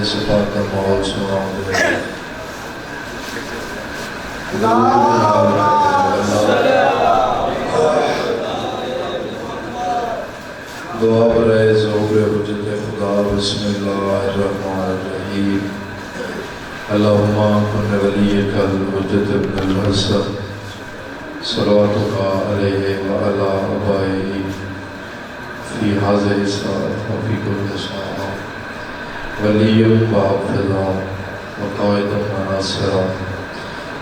سے پاک کا ماحول سناؤں دے دعا برائے ظہور حجت خدا بسم اللہ الرحمن الرحیم اللہم کن ولیک الحجت ابن الحسن صلواتک علیہ وعلا آبائہ فی حاضر ساعت وفی کل ساعت ولیم وحفظا وقائدا وناصرا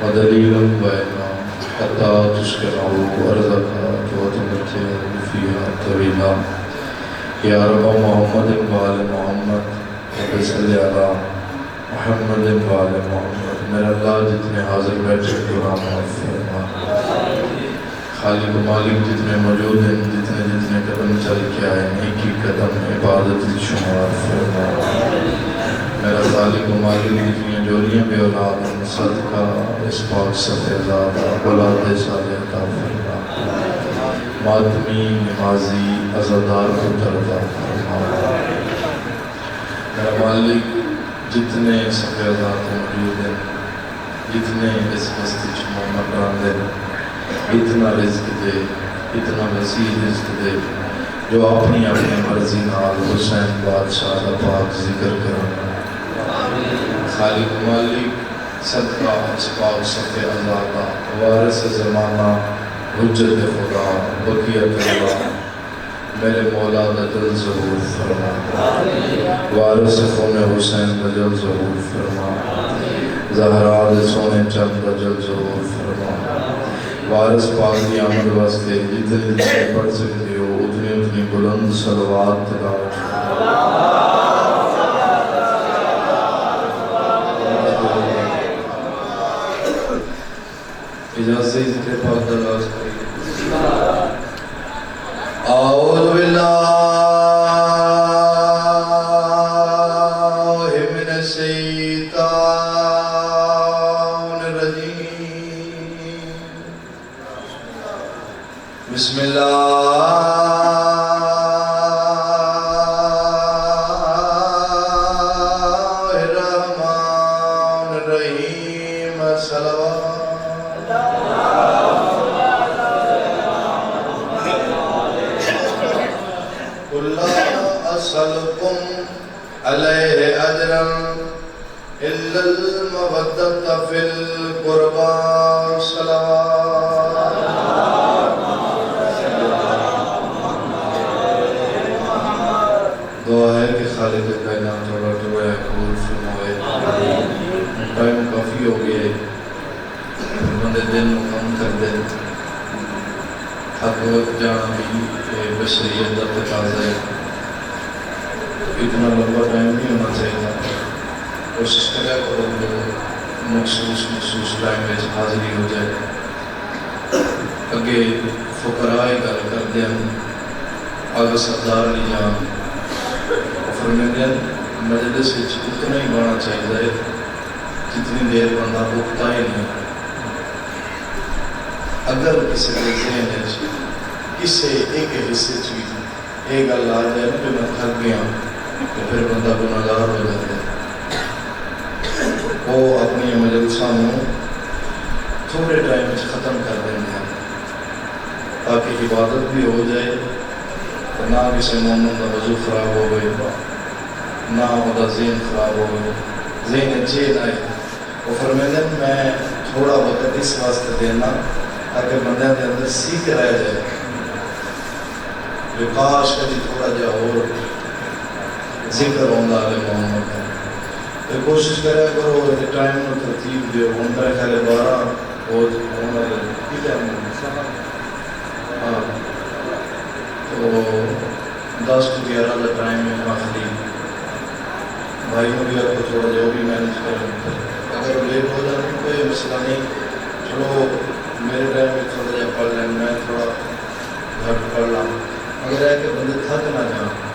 ودلیلا بائنا حتی تسکنعو ارضکا وتمتعو فیہا طویلا یا رب محمد وآل محمد رب صلی علی محمد وآل محمد میرا اللہ جتنے حاضر بیٹھے گناہ معاف فرما خالق و مالک جتنے موجود ہیں جتنے قدم چل کے آئے ایک ہی قدم عبادت شمار فرما میرا خالق و مالک جتنی جولیاں بے اولاد ہیں صدقہ اس پاک صفحہ زادہ اولاد صالح عطا فرما ماتمی نمازی عزادار کو تردا فرما میرا مالک جتنے صفحہ زادہ موجود ہیں جتنے اس بستی چمومت راندے اتنا رزق دے اتنا وسیع رزق دے جو اپنی مرضی نال حسین بادشاہ دا پاک ذکر کرنا خالق مالک صدقہ اس پاک صفحہ عزادہ وارث زمانہ حجت خدا بقیت اللہ میرے مولا دا جل ظہور فرما وارث خون حسین دا جل ظہور فرما زہرا دے سونے چند دا جل ظہور فرما وارث پاک کی آمد واسطے جتنے پڑھ سکتے ہو اتنی بلند صلوات تلاوت اجازت ذکر پاک دراز کریں اعوذ باللہ من الشیطان الرجیم بسم اللہ الرحمن الرحیم صلوات أسألكم عليه أجرا إلا المودة في القربى صلوات دعا ہے کہ خالق کائنات اور دعا قبول فرمائے ٹائم کافی ہو گئے بندے دن کم کر دے حق وقت جانا بھی بشریت کا تقاضا ہے اتنا لمبا ٹائم نہیں ہونا چاہیے کوشش کرے کرو مخصوص ٹائم میں حاضری ہو جائے اگے فقراء گل کر دیں آگے سردار نہیں جان فرمیندے مجلس اتنا ہی بڑھنا چاہیے جتنی دیر بندہ اٹھتا ہی نہیں اگر کسی ذہن کسی ایک حصے چیز ایک گل آ جائے نا کہ میں تھک گیا تو پھر بندہ گناہگار ہو جاتا ہے وہ اپنی مجلسہ تھوڑے ٹائم میں ختم کر دیں گے تاکہ عبادت بھی ہو جائے نہ کسی مومن کا وضو خراب ہو گئے نہ وہ ذہن خراب ہو گئے ذہن اچھے نہ ہے وہ فرمیدے میں تھوڑا وقت اس واسطے دینا تاکہ بندے کے اندر سیکھ رہ جائے جو کاش کبھی تھوڑا جا اور ذکر ہوندہ علیہ محمد ہے تو کوشش کرے کرو ٹائم میں ترتیب دیو ہوں میرے خیال 12 اور کی ٹائم تو 10 to 11 کا ٹائم ہے آخری بھائی میں بھی آپ کو تھوڑا جو بھی مینج کریں اگر لیٹ ہو جانے کوئی مسئلہ نہیں چلو میرے ٹائم میں تھوڑا جا پڑھ لیں میں تھوڑا گھٹ پڑھ لاں اگر ہے کہ بندے تھک نہ جاؤ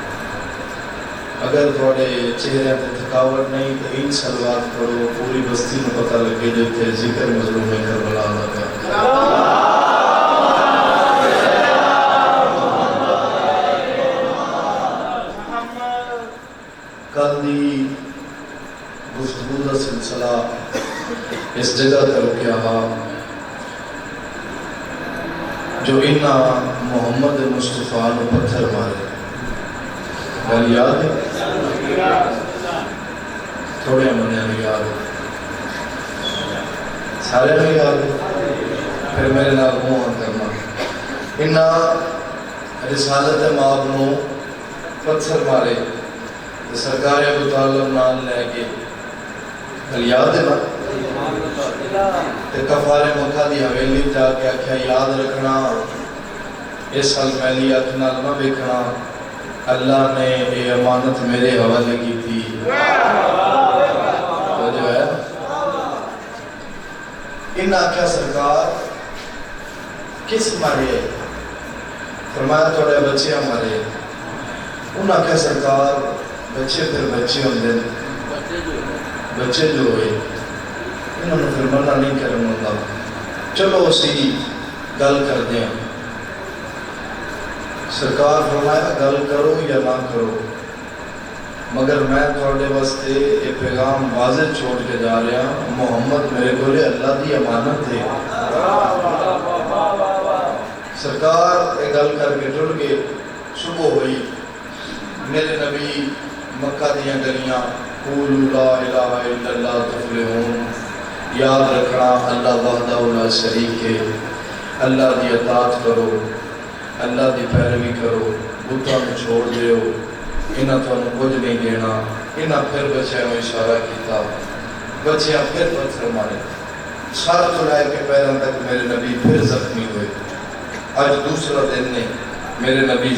اگر تھوڑے چہرے پہ تھکاوٹ نہیں تو ان صلوات پڑھو پوری بستی میں پتہ لگے جو کہ ذکر مظلوم کربلا ادا کر کل دی جو انہاں محمد مصطفیٰ نو پتھر مارے. گل یاد ہے؟ تھوڑے منیا نہیں یاد ہے، سارے نہیں یاد ہے. پھر میرے نال منہ کرنا. انہاں رسالت مآب نو پتھر مارے، سرکار ابو طالب نال لے کے. گل یاد ہے نا؟ کفار مکہ دی حویلی جا کے آکھیا یاد رکھنا اس سال میلی اکھ نال نہ ویکھنا، اللہ نے یہ امانت میرے حوالے کی تھی. جو ہے ان آکھیا سرکار کس مارے؟ فرمایا تھوڑے بچے مارے. ان آکھیا سرکار بچے پھر بچے ہوندے، بچے جو ہوئے انہوں نے پھر منع نہیں کرنا ہوتا. چلو اسی گل کر دیں. سرکار فرمایا گل کرو یا نہ کرو، مگر میں تھوڑے واسطے یہ پیغام واضح چھوڑ کے جا رہا ہوں، محمد میرے کولے اللہ دی امانت ہے. سرکار یہ گل کر کے ٹر گئے. صبح ہوئی، میرے نبی مکہ دیاں گلیاں قولوا لا الہ الا اللہ تفلحون، یاد رکھنا اللہ وحدہ لا شریک ہے، اللہ دی اطاعت کرو، اللہ دی پیروی کرو، بتاں نوں چھوڑ دیو، انہاں تانوں کچھ نہیں دینا. انہاں پھر بچیاں نوں اشارہ کیتا، بچیاں پھر پتھر مارے. سر تو لے کے پیروں تک میرے نبی پھر زخمی ہوئے. آج دوسرا دن نے میرے نبی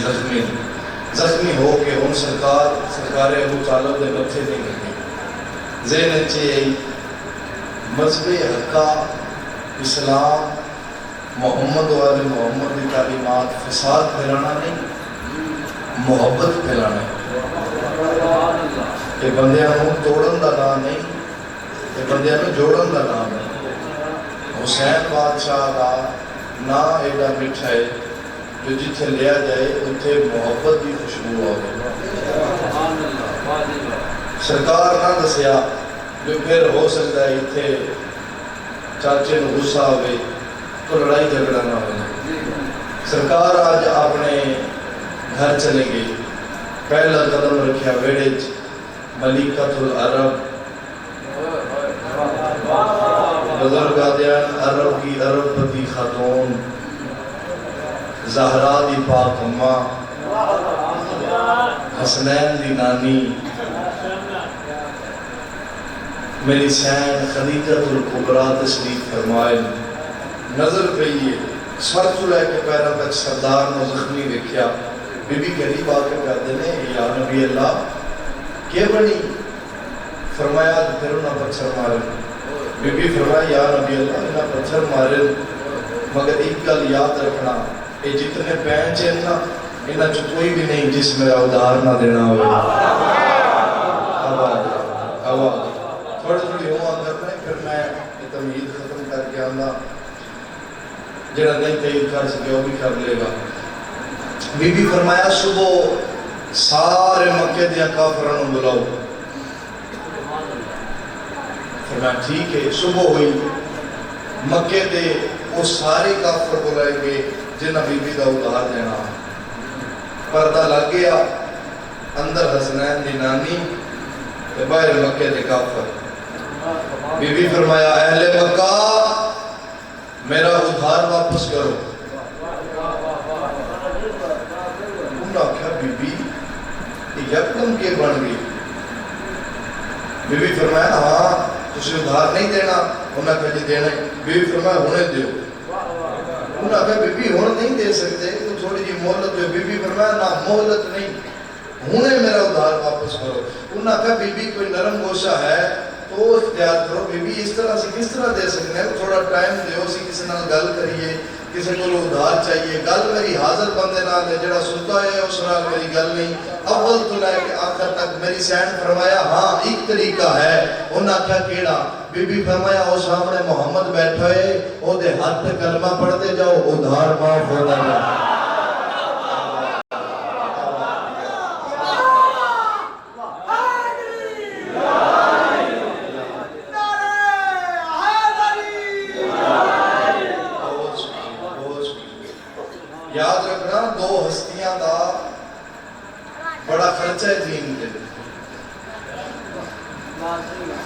زخمی ہو کے ان سرکار ابو طالب دے متھے نہیں لگے. ذہن چ مذہب حقہ اسلام محمد والے محمد کی تعلیمات فساد پھیلانا نہیں، محبت پھیلانا ہے. یہ بندیاں نوں توڑن دا نام نہیں، یہ بندیاں نوں جوڑن دا نام ہے. حسین بادشاہ دا نا ایڈا میٹھا ہے جو جتھے لیا جائے اتھے محبت کی خوشبو آگے. سرکار نہ دسیا جو پھر ہو سکتا ہے اتھے چاچے نو غصہ ہوئے تو لڑائی جھگڑا نہ ہوئے. سرکار آج اپنے گھر چلے گئی. پہلا قدم رکھیا ویڑے ملکۃ العرب، بزرگ آدیان عرب کی عرب پتی خاتون زہرا دی پاک اماں، حسنین دی نانی، میری سین خدیجۃ الکبریٰ تشریف فرمائے. نظر پہیے سر تو لے کے پیروں تک سردار نے زخمی دیکھیا. بی بی قریب آ کے کہتے ہیں یا نبی اللہ کیا بنی؟ فرمایا پھر انہاں پتھر مارے. بی بی فرمایا یا نبی اللہ انہاں پتھر مارے مگر ایک گل یاد رکھنا، یہ جتنے پینچ ہیں نا انہاں چ کوئی بھی نہیں جس میرا ادھار نہ دینا ہوئے. آواز تھوڑی تھوڑی ہوا کرنا ہے. پھر میں یہ تمہید ختم کر کے آنا، جڑا نہیں تہید کر سکے وہ بھی کر لے گا. بی بی فرمایا صبح سارے مکے دیا کافرانوں بلاؤ. فرمایا ٹھیک ہے. صبح ہوئی مکے دے وہ سارے کافر بلائے گے جنہاں بی بی دا ادھار دینا. پردہ لگ گیا، اندر حسنین دی نانی باہر مکے دے کافر. بی بی فرمایا اہل مکہ میرا ادھار واپس کرو. انہوں نے کہا بی بی یکدم کے بن گئی. بی بی فرمایا ہاں تسی ادھار نہیں دینا؟ انہوں نے کہا جی دینا. بی بی فرمایا ہونے دیو. انہوں نے کہا بی بی ہون نہیں دے سکتے تو تھوڑی جی مہلت دیو. بی بی فرمایا نہ مہلت نہیں، ہونے میرا ادھار واپس کرو. انہوں نے کہا بی بی کوئی نرم گوشہ ہے تو اختیار کرو. بی بی اس طرح سے کس طرح دے سکتے ہیں؟ تھوڑا ٹائم دیو، سی کسی نال گل کریے، کسی کو ادھار چاہیے. گل میری حاضر بندے نال ہے، جڑا سنتا ہے اس نال میری گل نہیں. اول تو لے کے آخر تک میری سین فرمایا ہاں ایک طریقہ ہے. انہوں نے کہا کیڑا؟ بی بی فرمایا وہ سامنے محمد بیٹھا ہے، وہ دے ہاتھ پہ کلمہ پڑھتے جاؤ ادھار معاف ہوتا جائے. یاد رکھنا دو ہستیاں دا بڑا خرچہ ہے دین دے.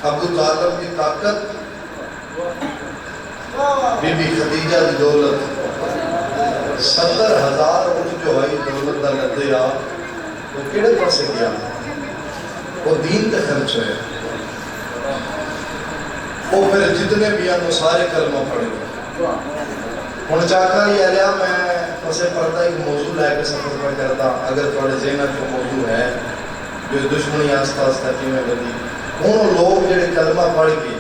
ابو طالب کی طاقت، بی بی خدیجہ کی دولت، 70,000 اٹھ جو آئی دولت دا لدے آ وہ کیڑے پاسے گیا؟ وہ دین تے خرچ ہوئے. وہ پھر جتنے بھی ہیں وہ سارے کلمہ پڑھے گا. ہن چاکا یہ لیا میں پسے پردہ ایک موضوع لے کے سفر پر کرتا. اگر تھوڑے ذہن جو موضوع ہے جو دشمنی آستہ آستہ کی میں بدی ان لوگ جڑے کلمہ پڑھ کے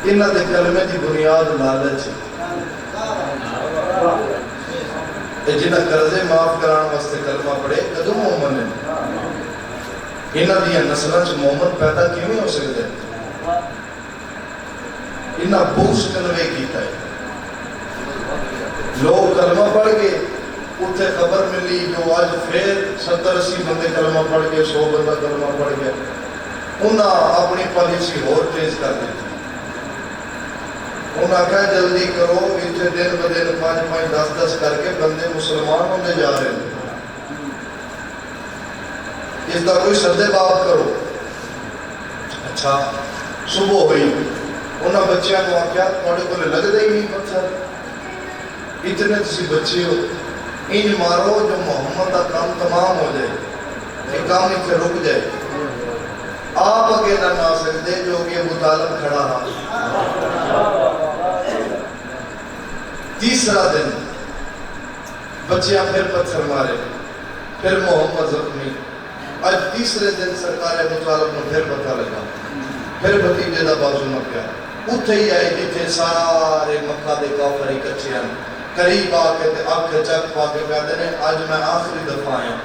انہاں دے کلمے دی بنیاد لالچ ہے. جنہاں قرضے معاف کران واسطے کلمہ پڑھے کدوں مومن ہے؟ انہاں دی نسلاں چ مومن پیدا کیویں ہو سکدے؟ انہاں بغض کنوے کیتا ہے. لوگ کلمہ پڑھ کے اتنے خبر ملی جو آج پھر 70-80 بندے کلمہ پڑھ کے 100 بندہ کلمہ پڑھ گیا. انہاں اپنی پالیسی اور تیز کر دی. انہاں کہا جلدی کرو اتنے دن ب دن 5-5 10-10 کر کے بندے مسلمان ہونے جا رہے ہیں. اس کا کوئی سدے باب کرو. اچھا صبح ہوئی انہاں بچیاں کو آکھیا تھوڑے کو لگتا ہی نہیں پتھر اتنے تسی بچے ہو انج مارو جو محمد کا کام تمام ہو جائے یہ کام اتنے رک جائے. آپ اگے نہ آ سکتے جو کہ ابو طالب کھڑا ہاں. تیسرا دن بچیاں پھر پتھر مارے پھر محمد زخمی. آج تیسرے دن سرکار ابو طالب نے پھر پتہ لگا پھر بھتیجے دا بازو نہ پیا. اتھے ہی آئے جتھے سارے مکہ دے کافر اکٹھے ہیں قریب آ کے اکھ چک پا کے کہتے ہیں آج میں آخری دفعہ آیا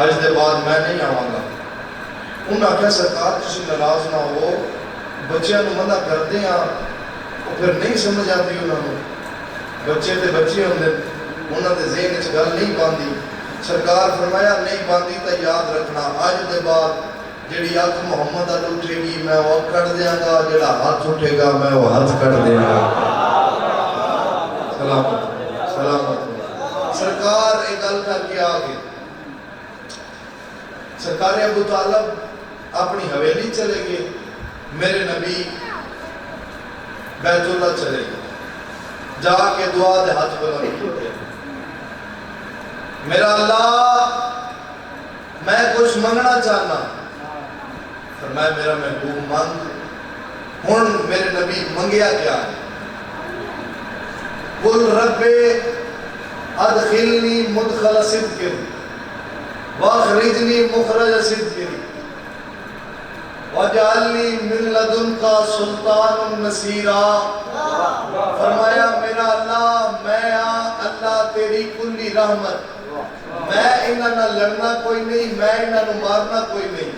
آج دے بعد میں نہیں آواں گا. انہاں کہا سرکار تسی ناراض نہ ہو بچیاں نو منع کر دیں وہ پھر نہیں سمجھ آتی. انہوں نے بچے تے بچے ہوندے انہاں دے ذہن وچ گل نہیں باندھی. سرکار فرمایا نہیں باندھی تو یاد رکھنا آج دے بعد جڑی اکھ محمد ال اٹھے گی میں وہ کٹ دیاں گا جڑا ہاتھ اٹھے گا میں وہ ہاتھ کٹ دیاں گا. سلامت سلامت. سرکار ایک گل کر کے آگے سرکار ابو طالب اپنی حویلی چلے گئے. میرے نبی بیت اللہ چلے گئے جا کے دعا دے ہاتھ بلند کیتے. میرا اللہ میں کچھ منگنا چاہنا. فرمایا میرا محبوب مانگ. ہن میرے نبی منگیا کیا ہے؟ قل رب ادخلنی مدخل صدق واخرجنی مخرج صدق وجعلنی من لدنک سلطان نصیرا. فرمایا میرا اللہ میں اللہ تیری کلی رحمت میں انہاں نہ لڑنا کوئی نہیں میں انہاں نو مارنا کوئی نہیں.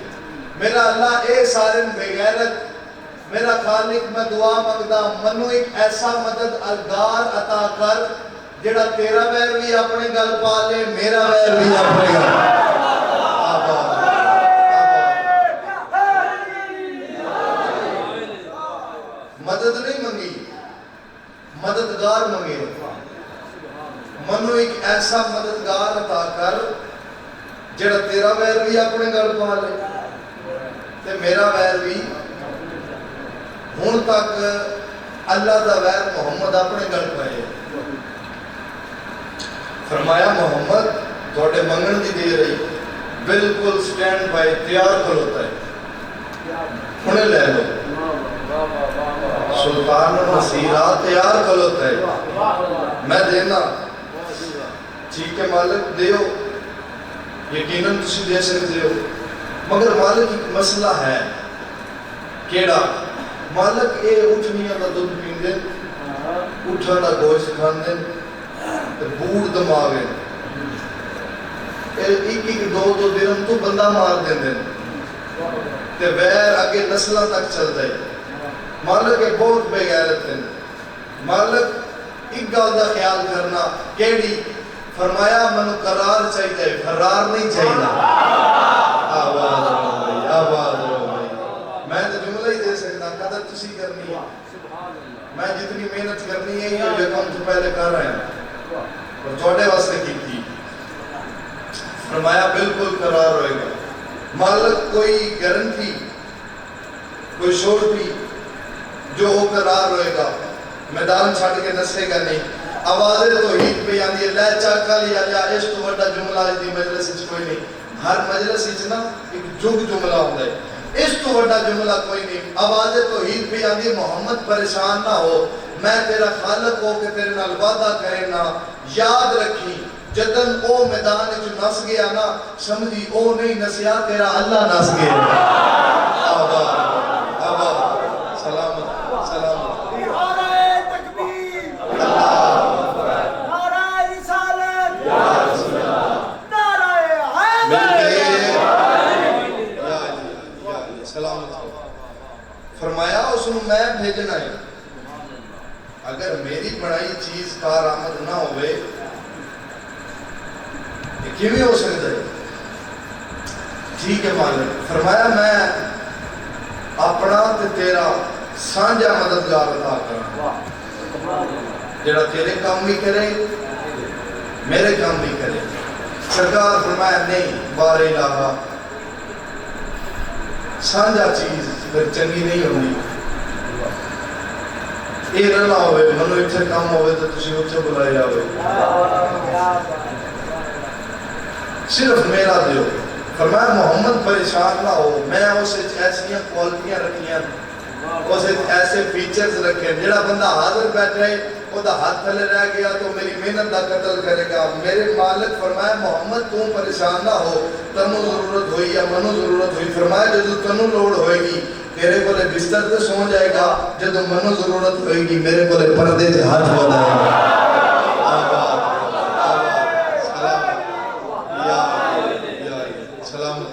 میرا اللہ اے سارے بغیرت میرا خالق میں دعا مانگدا منو ایک ایسا مددگار عطا کر جڑا تیرا ویر بھی اپنے گل پا لے میرا ویر بھی اپنے گل. مدد نہیں منگی مددگار منگے. منو ایک ایسا مددگار عطا کر جڑا تیرا ویر بھی اپنے گل پا لے تے میرا ویر بھی. ہن تک اللہ دا ویر محمد اپنے گل پائے. فرمایا محمد تھوڑے منگن دی دے رہی بالکل سٹینڈ بائی تیار کھلوتا ہے انہیں لے لو. سلطان نصیرہ تیار کھلوتا ہے میں دینا. ٹھیک ہے مالک دیو یقیناً تسی دے سکتے ہو مگر مالک ایک مسئلہ ہے. کیڑا؟ مالک اے اٹھنیاں دا دودھ پین دیں اٹھا دا گوشت کھان دیں بوڑ دماغیں ایک ایک دو دن تو بندہ مار دیں دیں تے ویر اگے نسلہ تک چل جائے. مالک ایک بہت بے غیرت ہے. مالک ایک گل دا خیال کرنا کیڑی؟ فرمایا منو قرار چاہیے فرار نہیں چاہیے. آواز رو بھائی آواز رو بھائی. میں تو جملہ ہی دے سکتا قدر تسی کرنی ہے. میں جتنی محنت کرنی ہے یہ کام تو پہلے کر رہے ہیں اور تھوڑے واسطے کی تھی. فرمایا بالکل قرار ہوئے گا. مالک کوئی گارنٹی کوئی شورٹی جو ہو قرار ہوئے گا, میدان چھاڑ کے نسے گا نہیں. آوازیں توحید پہ آندی ہے, لے چاکا لیا جا. اس تو بڑا جملہ دی مجلس وچ کوئی نہیں. ہر مجلس وچ نا ایک جگ جملہ ہوندا ہے, اس تو بڑا جملہ کوئی نہیں. آوازیں توحید پہ آندی ہے, محمد پریشان نہ ہو, میں تیرا خالق ہو کے تیرے نال وعدہ کرے نا. یاد رکھی جدن او میدان وچ نس گیا نا, سمجھی او نہیں نسیا, تیرا اللہ نس گیا. آباد آباد سلامت سلامت. فرمایا اس نے میں بھیجنا ہے. اگر میری بڑائی چیز کارآمد نہ ہوئے یہ کیویں ہو سکتا ہے؟ ٹھیک ہے مالک. فرمایا میں اپنا تے تیرا سانجا مددگار عطا کرنا, جڑا تیرے کام بھی کرے میرے کام بھی کرے. سرکار فرمایا نہیں بار الہا, سانجا چیز پھر چنگی نہیں ہوگی. یہ نہ ہوئے منو اتنے کام ہوئے تو تسی اتنے بلائے آوے, صرف میرا دیو. فرمایا محمد پریشان نہ ہو, میں اسے ایسی کوالٹیاں رکھیاں, اسے ایسے فیچرز رکھے, جڑا بندہ حاضر بیٹھے وہ دا ہاتھ تھلے رہ گیا تو میری محنت دا قتل کرے گا. میرے مالک فرمایا محمد تو پریشان نہ ہو, تنو ضرورت ہوئی یا منو ضرورت ہوئی. فرمایا جدو تنو لوڑ ہوئے گی تیرے کولے بستر تے سو جائے گا, جدو منو ضرورت ہوئے گی میرے کولے پردے تے ہاتھ بڑھائے گا. آباد آباد سلامت یا سلامت.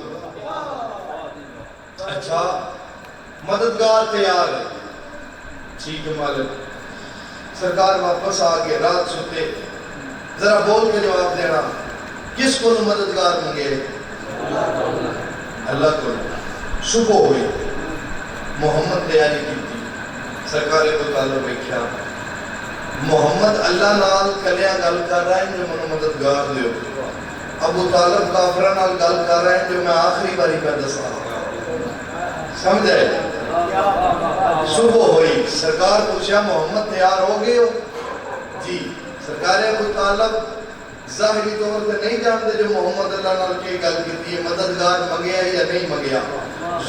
اچھا مددگار تیار ہے, ٹھیک ہے مالک. سرکار واپس آگئے, رات ستے, ذرا بول کے جواب دینا, کس کو مددگار منگے؟ اللہ کو. صبح ہوئی, محمد تیاری کی تھی. سرکار کو تعلق بیکھیا, محمد اللہ نال کلیاں گل کر رہا ہے جو منو مددگار دیو. ابو طالب کافرہ نال گل کر رہا ہے جو میں آخری باری کا دسا. سمجھے؟ صبح ہوئی, سرکار پوچھا محمد تیار ہو گئے ہو؟ جی. سرکار ابو طالب ظاہری طور پر نہیں جانتے جو محمد اللہ نال کی گل کی ہے, مددگار منگیا یا نہیں منگیا.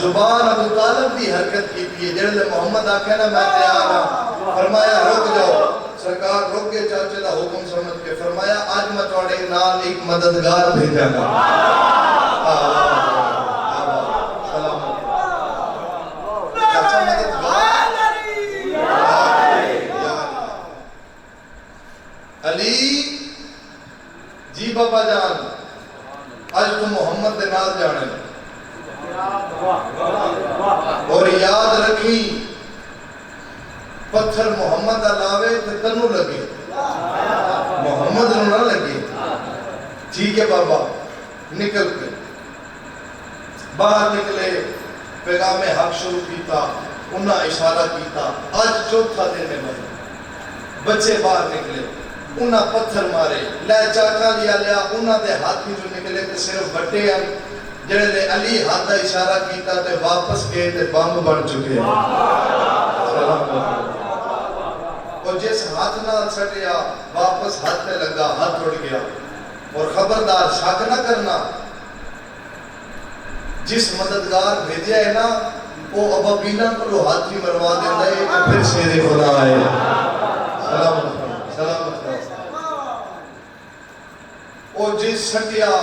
زبان ابو طالب بھی حرکت کی ہے, جڑے محمد آکھے نا میں تیار ہوں. فرمایا رک جاؤ. سرکار رک کے چاچے دا حکم سمجھ کے فرمایا آج میں تھوڑے نال ایک مددگار بھیجا گا. علی جی بابا جان, آج تو محمد دے نال جانے اور یاد رکھی پتھر محمد علاوے تے تنو لگے, محمد نو نہ لگے. ٹھیک ہے بابا. نکل کے باہر نکلے, پیغام حق شروع کیتا, انہاں اشارہ کیتا. آج چوتھا دن ہے, بچے باہر نکلے, انہاں پتھر مارے, لے چاکا لیا, انہاں دے ہاتھ ہی جو نکلے تے صرف بٹے ہیں, جڑے لے علی ہاتھ دا اشارہ کیتا تے واپس گئے تے بمب بن چکے ہیں. اور جس ہاتھ نال سٹیا واپس ہاتھ تے لگا, ہاتھ اڑ گیا. اور خبردار شک نہ کرنا, جس مددگار بھیجا ہے نا وہ ابابینا کو ہاتھ ہی مروا دیتا ہے کہ پھر شیر خدا آئے. سلامت سلامت. اور جس سٹیا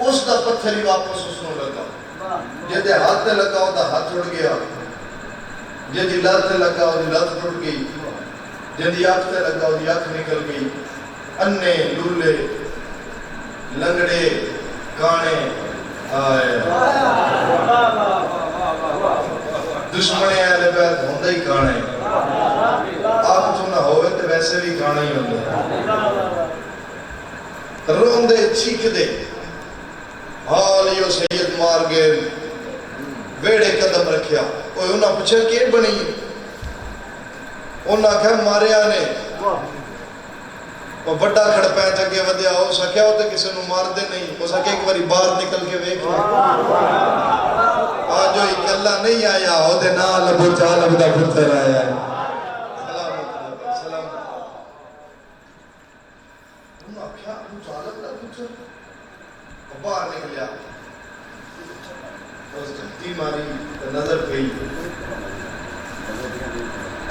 اس دا پتھر ہی واپس اس کو لگا, جدے ہاتھ تے لگا وہ دا ہاتھ اڑ گیا, جدی لات تے لگا وہ دی لات ٹوٹ گئی, جدی آنکھ تے لگا وہ دی آنکھ نکل گئی. انے لولے لنگڑے کانے آئے, دشمنے آئے پیر دھوندے ہی کانے, آپ تو نہ ہوئے تو ویسے بھی کانے ہی ہوندے. روندے چیک دے, حالیو سید مار گئے, ویڑے قدم رکھیا. کوئی انہاں پوچھا کہ بنی, انہاں آخیا ماریا نے وہ بڑا کھڑپیں چگے ودیا ہو سکیا ہو تو کسی نو مار دے نہیں ہو سکے ایک باری باہر نکل کے ویک لے آج جو ایک اللہ نہیں آیا ہو دے نا لبو چالب دا پتر آیا ہے سلام انہاں آخیا ابو چالب دا پتر باہر نکلیا اس جھٹی ماری نظر پئی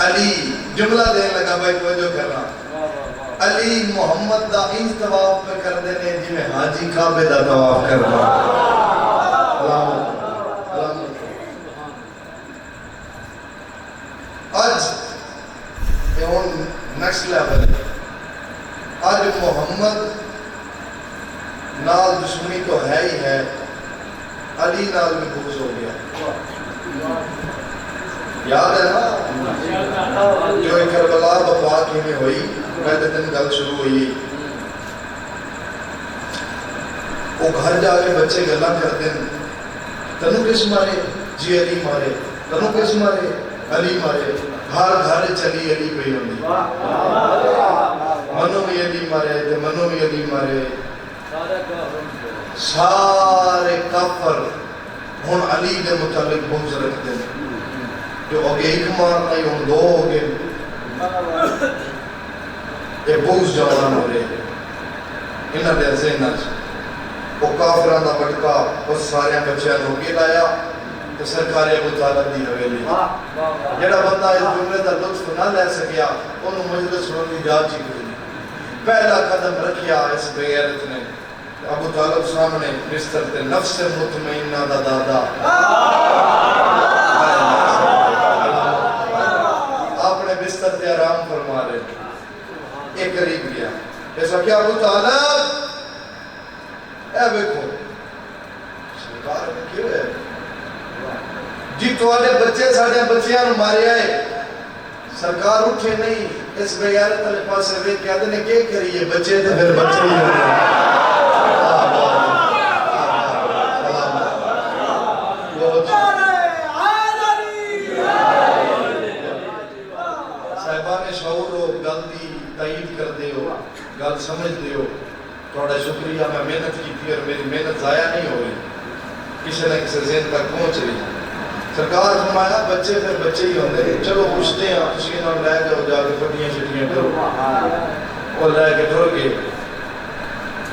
علی جملہ دین لگا بھائی توجہ کرنا علی محمد دا اس طواف پہ کر دینے جی میں حاجی کعبے دا طواف کرنا آج یہ ہون نیکسٹ لیول ہے آج محمد نال دشمنی تو ہے ہی ہے علی نال بھی بغض ہو گیا یاد ہے نا جو ایک کربلا بپا کی میں ہوئی پہلے دن گل شروع ہوئی وہ گھر جا کے بچے گلا کرتے ہیں تنو کس مارے جی علی مارے تنو کس مارے علی مارے ہر گھر چلی علی پہ ہوندی منو بھی علی مارے تے منو بھی علی مارے سارے کافر ہن علی دے متعلق بغض رکھتے ہیں جو اگے ایک مارنا ہی ہوں دو ہو گئے یہ بغض جوان ہو رہے انہاں دے ذہناں وہ کافراں دا بٹکا اس سارے بچیاں نو کے لایا تو سرکار ابو طالب دی حویلی جڑا بندہ اس جملے دا لطف نہ لے سکیا انہوں مجلس سنن دی جا چی کوئی پہلا قدم رکھیا اس بغیرت نے ابو طالب سامنے بستر تے نفس مطمئنہ دا دادا اپنے بستر تے آرام فرما رہے ایک قریب گیا ایسا کیا ابو طالب اے بیکھو سرکار میں کیوں ہے جی توالے بچے ساڑھے بچیاں مارے آئے سرکار اٹھے نہیں اس بیارت علی پاس سے ویک کہتے نے کیا کریے بچے تھے پھر بچے ہی ہوئے صاحبان شعور ہو گل دی تائید کر دے ہو گل سمجھ دے ہو تھوڑا شکریہ میں محنت کی تھی اور میری محنت ضائع نہیں ہوئی کسی نہ کسی ذہن تک پہنچ رہی سرکار فرمایا بچے پھر بچے ہی ہوندے چلو پوچھتے ہیں کسی نہ لے جاؤ جا کے پٹیاں شٹیاں کرو اور لے کے ٹر گئے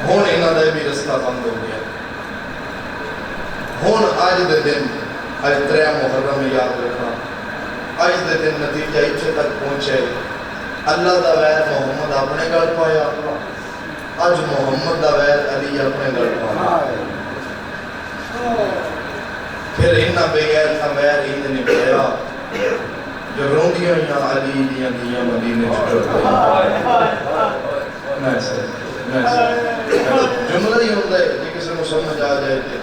ہون انہاں دا بھی رستہ بند ہو گیا ہون آج دے دن آج 3 محرم یاد رکھنا آج دے دن نتیجہ اتنے تک پہنچے اللہ دا ویر محمد اپنے گل پایا آج محمد دا ویر علی اپنے گل پایا پھر انہاں بغیر تھا ویر عید نے پایا جو روندیاں یا علی دیاں دیاں مدینے چھوڑ گئی جملہ ہی ہوندہ ہے کہ کسی کو سمجھ آ جائے کہ